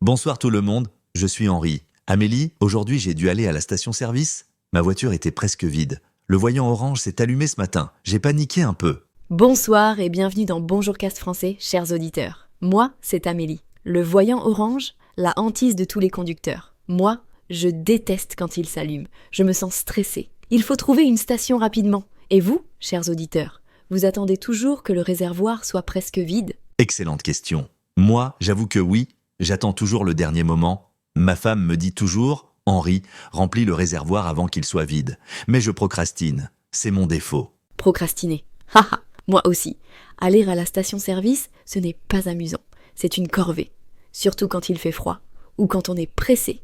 Bonsoir tout le monde, je suis Henri. Amélie, aujourd'hui j'ai dû aller à la station-service. Ma voiture était presque vide. Le voyant orange s'est allumé ce matin. J'ai paniqué un peu. Bonsoir et bienvenue dans Bonjour Cast Français, chers auditeurs. Moi, c'est Amélie. Le voyant orange, la hantise de tous les conducteurs. Moi, je déteste quand il s'allume. Je me sens stressée. Il faut trouver une station rapidement. Et vous, chers auditeurs, vous attendez toujours que le réservoir soit presque vide ? Excellente question. Moi, j'avoue que oui, j'attends toujours le dernier moment. Ma femme me dit toujours, Henri, remplis le réservoir avant qu'il soit vide. Mais je procrastine. C'est mon défaut. Procrastiner. Haha, moi aussi. Aller à la station-service, ce n'est pas amusant. C'est une corvée. Surtout quand il fait froid. Ou quand on est pressé.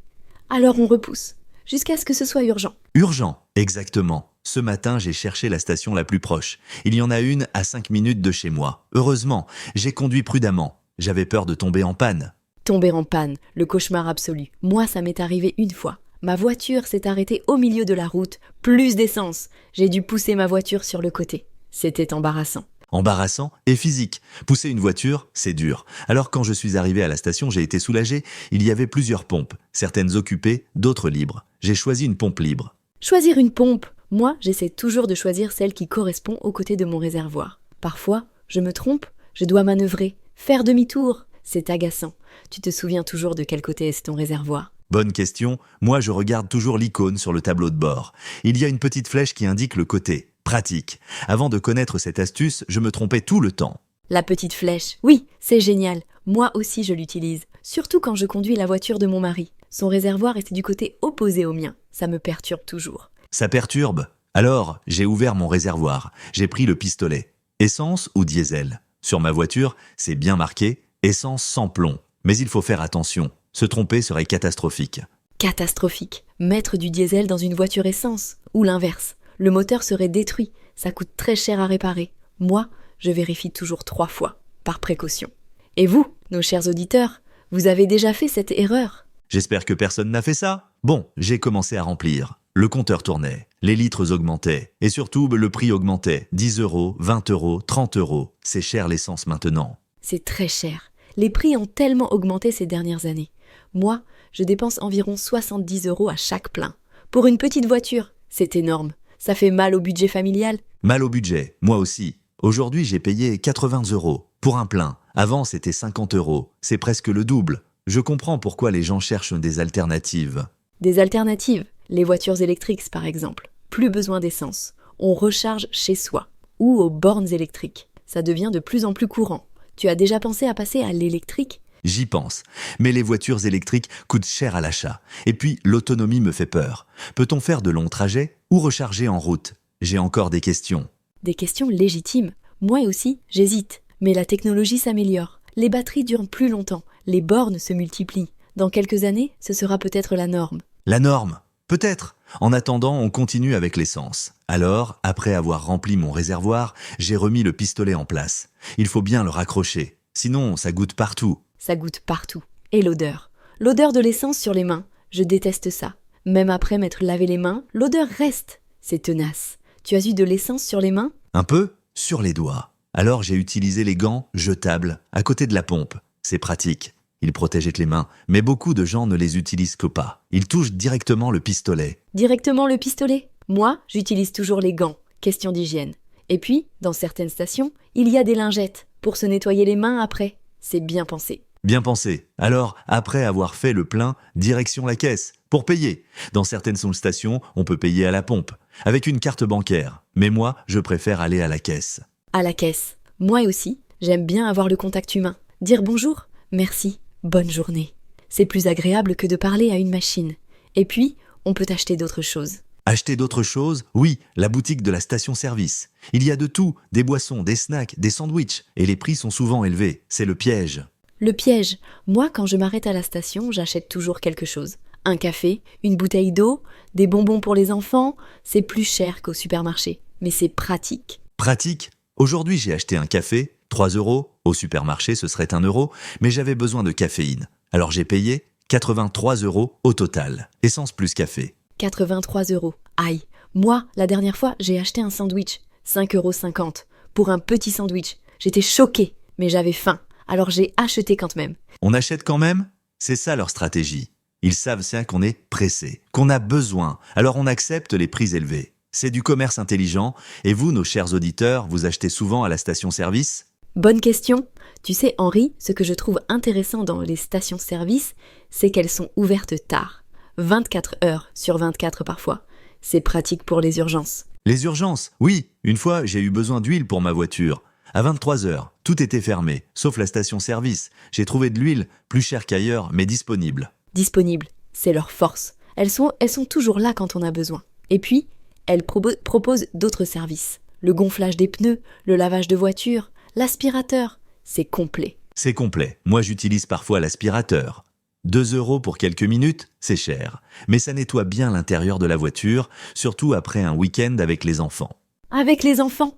Alors on repousse. Jusqu'à ce que ce soit urgent. Urgent, exactement. Ce matin, j'ai cherché la station la plus proche. Il y en a une à 5 minutes de chez moi. Heureusement, j'ai conduit prudemment. J'avais peur de tomber en panne. Tomber en panne, le cauchemar absolu. Moi, ça m'est arrivé une fois. Ma voiture s'est arrêtée au milieu de la route. Plus d'essence. J'ai dû pousser ma voiture sur le côté. C'était embarrassant. Embarrassant et physique. Pousser une voiture, c'est dur. Alors quand je suis arrivé à la station, j'ai été soulagé. Il y avait plusieurs pompes, certaines occupées, d'autres libres. J'ai choisi une pompe libre. Choisir une pompe. Moi, j'essaie toujours de choisir celle qui correspond aux côtés de mon réservoir. Parfois, je me trompe, je dois manœuvrer, faire demi-tour. C'est agaçant. Tu te souviens toujours de quel côté est ton réservoir ? Bonne question. Moi, je regarde toujours l'icône sur le tableau de bord. Il y a une petite flèche qui indique le côté. Pratique. Avant de connaître cette astuce, je me trompais tout le temps. La petite flèche. Oui, c'est génial. Moi aussi, je l'utilise. Surtout quand je conduis la voiture de mon mari. Son réservoir était du côté opposé au mien. Ça me perturbe toujours. Ça perturbe. Alors, j'ai ouvert mon réservoir. J'ai pris le pistolet. Essence ou diesel ? Sur ma voiture, c'est bien marqué « essence sans plomb ». Mais il faut faire attention. Se tromper serait catastrophique. Catastrophique. Mettre du diesel dans une voiture essence. Ou l'inverse. Le moteur serait détruit. Ça coûte très cher à réparer. Moi, je vérifie toujours 3 fois, par précaution. Et vous, nos chers auditeurs, vous avez déjà fait cette erreur ? J'espère que personne n'a fait ça. Bon, j'ai commencé à remplir. Le compteur tournait, les litres augmentaient, et surtout le prix augmentait. 10 €, 20 €, 30 €. C'est cher l'essence maintenant. C'est très cher. Les prix ont tellement augmenté ces dernières années. Moi, je dépense environ 70 € à chaque plein. Pour une petite voiture, c'est énorme. Ça fait mal au budget familial. Mal au budget, moi aussi. Aujourd'hui, j'ai payé 80 € pour un plein. Avant, c'était 50 €. C'est presque le double. Je comprends pourquoi les gens cherchent des alternatives. Des alternatives, les voitures électriques par exemple. Plus besoin d'essence. On recharge chez soi ou aux bornes électriques. Ça devient de plus en plus courant. Tu as déjà pensé à passer à l'électrique ? J'y pense. Mais les voitures électriques coûtent cher à l'achat. Et puis, l'autonomie me fait peur. Peut-on faire de longs trajets ou recharger en route ? J'ai encore des questions. Des questions légitimes. Moi aussi, j'hésite. Mais la technologie s'améliore. Les batteries durent plus longtemps. Les bornes se multiplient. Dans quelques années, ce sera peut-être la norme. La norme ? Peut-être. En attendant, on continue avec l'essence. Alors, après avoir rempli mon réservoir, j'ai remis le pistolet en place. Il faut bien le raccrocher. Sinon, ça goûte partout. Ça goûte partout. Et l'odeur. L'odeur de l'essence sur les mains. Je déteste ça. Même après m'être lavé les mains, l'odeur reste. C'est tenace. Tu as eu de l'essence sur les mains ? Un peu ? Sur les doigts. Alors j'ai utilisé les gants jetables à côté de la pompe. C'est pratique. Ils protègent les mains, mais beaucoup de gens ne les utilisent que pas. Ils touchent directement le pistolet. Directement le pistolet ? Moi, j'utilise toujours les gants. Question d'hygiène. Et puis, dans certaines stations, il y a des lingettes pour se nettoyer les mains après. C'est bien pensé. Bien pensé. Alors, après avoir fait le plein, direction la caisse, pour payer. Dans certaines stations, on peut payer à la pompe, avec une carte bancaire. Mais moi, je préfère aller à la caisse. À la caisse. Moi aussi, j'aime bien avoir le contact humain. Dire bonjour, merci, bonne journée. C'est plus agréable que de parler à une machine. Et puis, on peut acheter d'autres choses. Acheter d'autres choses ? Oui, la boutique de la station-service. Il y a de tout, des boissons, des snacks, des sandwichs. Et les prix sont souvent élevés. C'est le piège. Le piège. Moi, quand je m'arrête à la station, j'achète toujours quelque chose. Un café, une bouteille d'eau, des bonbons pour les enfants. C'est plus cher qu'au supermarché. Mais c'est pratique. Pratique ? Aujourd'hui, j'ai acheté un café, 3 €. Au supermarché, ce serait 1 €. Mais j'avais besoin de caféine. Alors j'ai payé 83 € au total. Essence plus café. 83 €. Aïe. Moi, la dernière fois, j'ai acheté un sandwich. 5,50 € pour un petit sandwich. J'étais choquée, mais j'avais faim. Alors j'ai acheté quand même. On achète quand même ? C'est ça leur stratégie. Ils savent bien qu'on est pressé, qu'on a besoin, alors on accepte les prix élevés. C'est du commerce intelligent, et vous, nos chers auditeurs, vous achetez souvent à la station-service ? Bonne question. Tu sais, Henri, ce que je trouve intéressant dans les stations-service, c'est qu'elles sont ouvertes tard. 24 heures sur 24 parfois. C'est pratique pour les urgences. Les urgences, oui. Une fois, j'ai eu besoin d'huile pour ma voiture. À 23 heures, tout était fermé, sauf la station-service. J'ai trouvé de l'huile, plus chère qu'ailleurs, mais disponible. Disponibles, c'est leur force. Elles sont toujours là quand on a besoin. Et puis, elles proposent d'autres services. Le gonflage des pneus, le lavage de voiture, l'aspirateur. C'est complet. C'est complet. Moi, j'utilise parfois l'aspirateur. 2 € pour quelques minutes, c'est cher. Mais ça nettoie bien l'intérieur de la voiture, surtout après un week-end avec les enfants. Avec les enfants,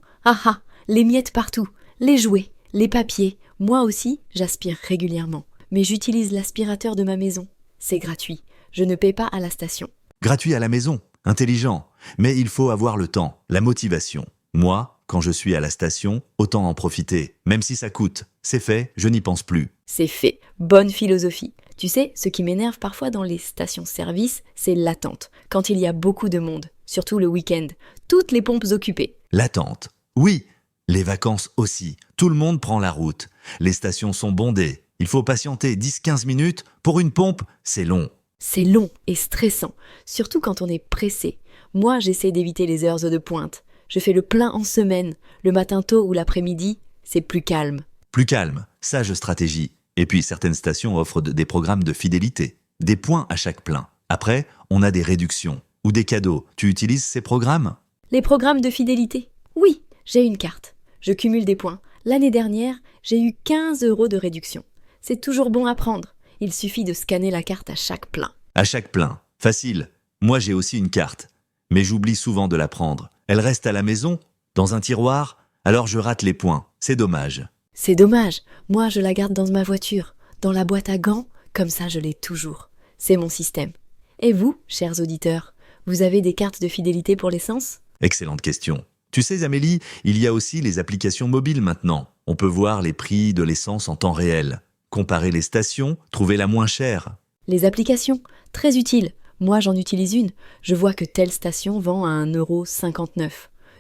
les miettes partout, les jouets, les papiers. Moi aussi, j'aspire régulièrement. Mais j'utilise l'aspirateur de ma maison. C'est gratuit. Je ne paie pas à la station. Gratuit à la maison, intelligent. Mais il faut avoir le temps, la motivation. Moi, quand je suis à la station, autant en profiter. Même si ça coûte. C'est fait, je n'y pense plus. C'est fait. Bonne philosophie. Tu sais, ce qui m'énerve parfois dans les stations-service, c'est l'attente. Quand il y a beaucoup de monde, surtout le week-end. Toutes les pompes occupées. L'attente. Oui, les vacances aussi. Tout le monde prend la route. Les stations sont bondées. Il faut patienter 10-15 minutes. Pour une pompe, c'est long. C'est long et stressant, surtout quand on est pressé. Moi, j'essaie d'éviter les heures de pointe. Je fais le plein en semaine. Le matin tôt ou l'après-midi, c'est plus calme. Plus calme, sage stratégie. Et puis certaines stations offrent des programmes de fidélité. Des points à chaque plein. Après, on a des réductions ou des cadeaux. Tu utilises ces programmes ? Les programmes de fidélité ? Oui, j'ai une carte. Je cumule des points. L'année dernière, j'ai eu 15 € de réduction. C'est toujours bon à prendre. Il suffit de scanner la carte à chaque plein. À chaque plein. Facile. Moi, j'ai aussi une carte. Mais j'oublie souvent de la prendre. Elle reste à la maison, dans un tiroir, alors je rate les points. C'est dommage. C'est dommage. Moi, je la garde dans ma voiture, dans la boîte à gants, comme ça je l'ai toujours. C'est mon système. Et vous, chers auditeurs, vous avez des cartes de fidélité pour l'essence ? Excellente question. Tu sais, Amélie, il y a aussi les applications mobiles maintenant. On peut voir les prix de l'essence en temps réel. Comparer les stations, trouver la moins chère. Les applications, très utiles. Moi, j'en utilise une. Je vois que telle station vend à 1,59 €.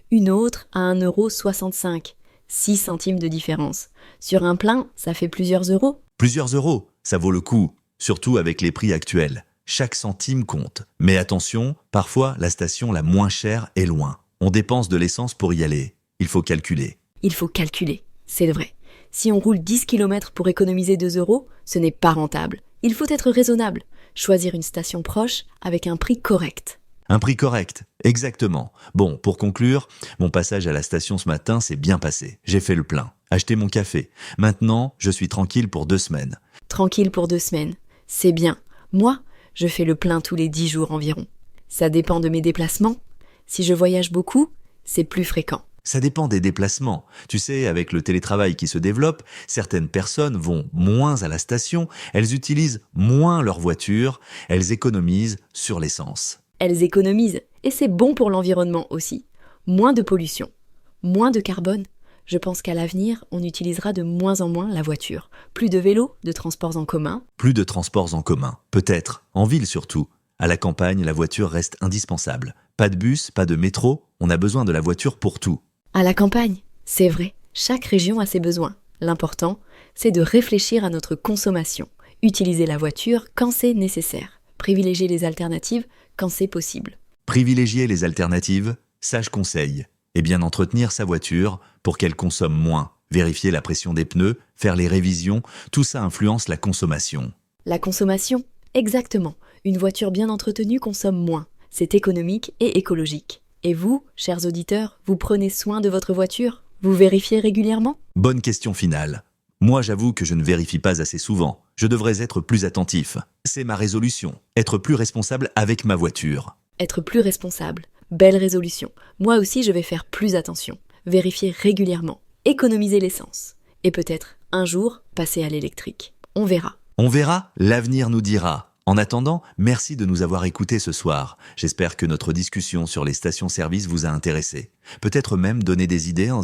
Une autre à 1,65 €. 6 centimes de différence. Sur un plein, ça fait plusieurs euros. Plusieurs euros, ça vaut le coup, surtout avec les prix actuels. Chaque centime compte. Mais attention, parfois la station la moins chère est loin. On dépense de l'essence pour y aller. Il faut calculer. Il faut calculer, c'est vrai. Si on roule 10 km pour économiser 2 €, ce n'est pas rentable. Il faut être raisonnable. Choisir une station proche avec un prix correct. Un prix correct, exactement. Bon, pour conclure, mon passage à la station ce matin s'est bien passé. J'ai fait le plein, acheté mon café. Maintenant, je suis tranquille pour 2 semaines. Tranquille pour 2 semaines. C'est bien. Moi, je fais le plein tous les 10 jours environ. Ça dépend de mes déplacements. Si je voyage beaucoup, c'est plus fréquent. Ça dépend des déplacements. Tu sais, avec le télétravail qui se développe, certaines personnes vont moins à la station, elles utilisent moins leur voiture, elles économisent sur l'essence. Elles économisent, et c'est bon pour l'environnement aussi. Moins de pollution, moins de carbone. Je pense qu'à l'avenir, on utilisera de moins en moins la voiture. Plus de vélos, de transports en commun. Plus de transports en commun, peut-être, en ville surtout. À la campagne, la voiture reste indispensable. Pas de bus, pas de métro, on a besoin de la voiture pour tout. À la campagne, c'est vrai, chaque région a ses besoins. L'important, c'est de réfléchir à notre consommation. Utiliser la voiture quand c'est nécessaire. Privilégier les alternatives quand c'est possible. Privilégier les alternatives, sage conseil. Et bien entretenir sa voiture pour qu'elle consomme moins. Vérifier la pression des pneus, faire les révisions, tout ça influence la consommation. La consommation, exactement. Une voiture bien entretenue consomme moins. C'est économique et écologique. Et vous, chers auditeurs, vous prenez soin de votre voiture ? Vous vérifiez régulièrement ? Bonne question finale. Moi, j'avoue que je ne vérifie pas assez souvent. Je devrais être plus attentif. C'est ma résolution. Être plus responsable avec ma voiture. Être plus responsable. Belle résolution. Moi aussi, je vais faire plus attention. Vérifier régulièrement. Économiser l'essence. Et peut-être, un jour, passer à l'électrique. On verra. On verra, l'avenir nous dira. En attendant, merci de nous avoir écoutés ce soir. J'espère que notre discussion sur les stations-service vous a intéressé. Peut-être même donné des idées en